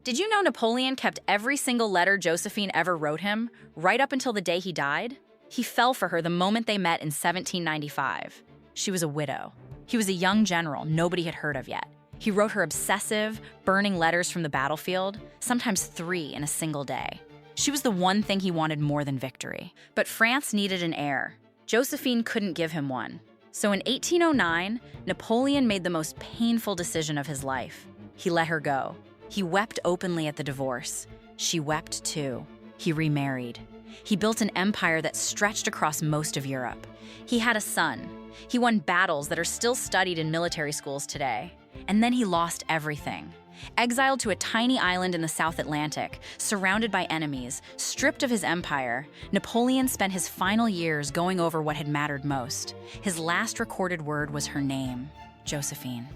Did you know Napoleon kept every single letter Josephine ever wrote him, right up until the day he died? He fell for her the moment they met in 1795. She was a widow. He was a young general nobody had heard of yet. He wrote her obsessive, burning letters from the battlefield, sometimes 3 in a single day. She was the one thing he wanted more than victory. But France needed an heir. Josephine couldn't give him one. So in 1809, Napoleon made the most painful decision of his life. He let her go. He wept openly at the divorce. She wept too. He remarried. He built an empire that stretched across most of Europe. He had a son. He won battles that are still studied in military schools today. And then he lost everything. Exiled to a tiny island in the South Atlantic, surrounded by enemies, stripped of his empire, Napoleon spent his final years going over what had mattered most. His last recorded word was her name, Josephine.